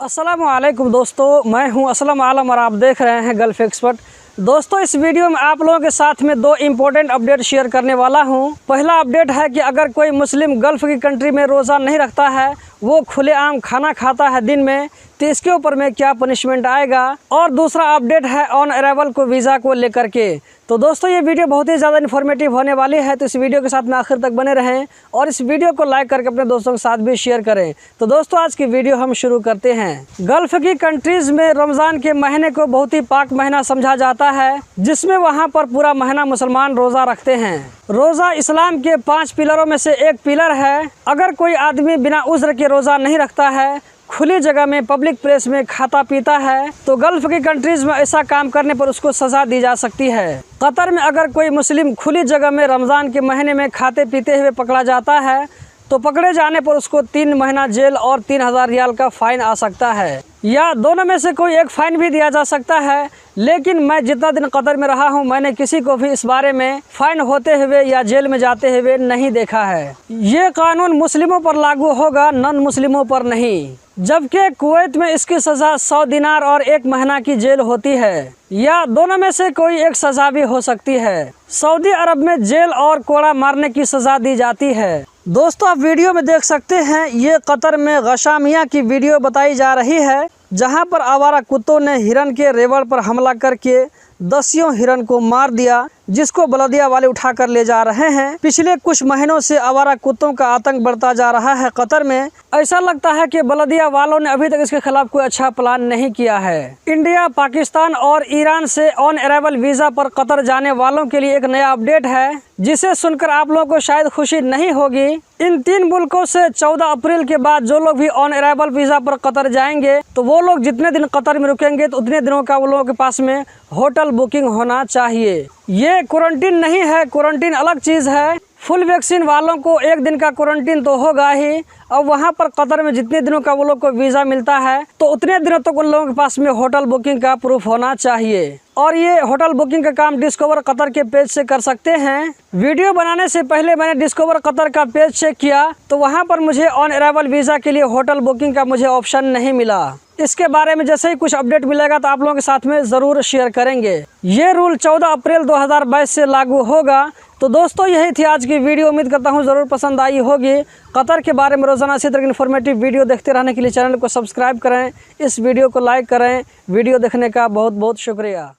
अस्सलाम वालेकुम दोस्तों, मैं हूं असलम आलम और आप देख रहे हैं गल्फ़ एक्सपर्ट। दोस्तों, इस वीडियो में आप लोगों के साथ में दो इम्पोर्टेंट अपडेट शेयर करने वाला हूं। पहला अपडेट है कि अगर कोई मुस्लिम गल्फ़ की कंट्री में रोज़ा नहीं रखता है, वो खुलेआम खाना खाता है दिन में, तो इसके ऊपर में क्या पनिशमेंट आएगा। और दूसरा अपडेट है ऑन अराइवल को वीज़ा को लेकर के। तो दोस्तों, ये वीडियो बहुत ही ज़्यादा इन्फॉर्मेटिव होने वाली है, तो इस वीडियो के साथ में आखिर तक बने रहें और इस वीडियो को लाइक करके अपने दोस्तों के साथ भी शेयर करें। तो दोस्तों, आज की वीडियो हम शुरू करते हैं। गल्फ़ की कंट्रीज़ में रमज़ान के महीने को बहुत ही पाक महीना समझा जाता है, जिसमें वहाँ पर पूरा महीना मुसलमान रोज़ा रखते हैं। रोज़ा इस्लाम के 5 पिलरों में से एक पिलर है। अगर कोई आदमी बिना उज़्र के रोज़ा नहीं रखता है, खुली जगह में पब्लिक प्लेस में खाता पीता है, तो गल्फ़ की कंट्रीज़ में ऐसा काम करने पर उसको सज़ा दी जा सकती है। कतर में अगर कोई मुस्लिम खुली जगह में रमज़ान के महीने में खाते पीते हुए पकड़ा जाता है, तो पकड़े जाने पर उसको 3 महीना जेल और 3000 रियाल का फ़ाइन आ सकता है, या दोनों में से कोई एक फ़ाइन भी दिया जा सकता है। लेकिन मैं जितना दिन कतर में रहा हूं, मैंने किसी को भी इस बारे में फ़ाइन होते हुए या जेल में जाते हुए नहीं देखा है। ये कानून मुस्लिमों पर लागू होगा, नॉन मुस्लिमों पर नहीं। जबकि कुवैत में इसकी सज़ा 100 दिनार और 1 महीना की जेल होती है, या दोनों में से कोई एक सज़ा भी हो सकती है। सऊदी अरब में जेल और कोड़ा मारने की सज़ा दी जाती है। दोस्तों, आप वीडियो में देख सकते हैं, ये कतर में गशामिया की वीडियो बताई जा रही है, जहां पर आवारा कुत्तों ने हिरन के रेवड़ पर हमला करके 10 हिरन को मार दिया, जिसको बलदिया वाले उठा कर ले जा रहे हैं। पिछले कुछ महीनों से आवारा कुत्तों का आतंक बढ़ता जा रहा है कतर में। ऐसा लगता है कि बलदिया वालों ने अभी तक इसके खिलाफ कोई अच्छा प्लान नहीं किया है। इंडिया, पाकिस्तान और ईरान से ऑन अराइवल वीज़ा पर कतर जाने वालों के लिए एक नया अपडेट है, जिसे सुनकर आप लोगों को शायद खुशी नहीं होगी। इन 3 मुल्कों से 14 अप्रैल के बाद जो लोग भी ऑन अराइवल वीज़ा पर कतर जाएंगे, तो वो लोग जितने दिन कतर में रुकेंगे, तो उतने दिनों का वो लोगों के पास में होटल बुकिंग होना चाहिए। ये क्वारंटीन नहीं है, क्वारंटीन अलग चीज़ है। फुल वैक्सीन वालों को 1 दिन का क्वारंटीन तो होगा ही। और वहाँ पर कतर में जितने दिनों का वो लोग को वीज़ा मिलता है, तो उतने दिनों तक उन लोगों के पास में होटल बुकिंग का प्रूफ होना चाहिए। और ये होटल बुकिंग का काम डिस्कवर कतर के पेज से कर सकते हैं। वीडियो बनाने से पहले मैंने डिस्कवर कतर का पेज चेक किया, तो वहाँ पर मुझे ऑन अराइवल वीज़ा के लिए होटल बुकिंग का मुझे ऑप्शन नहीं मिला। इसके बारे में जैसे ही कुछ अपडेट मिलेगा तो आप लोगों के साथ में ज़रूर शेयर करेंगे। ये रूल 14 अप्रैल 2022 से लागू होगा। तो दोस्तों, यही थी आज की वीडियो। उम्मीद करता हूँ ज़रूर पसंद आई होगी। कतर के बारे में रोज़ाना इसी तरह की इन्फॉर्मेटिव वीडियो देखते रहने के लिए चैनल को सब्सक्राइब करें, इस वीडियो को लाइक करें। वीडियो देखने का बहुत बहुत शुक्रिया।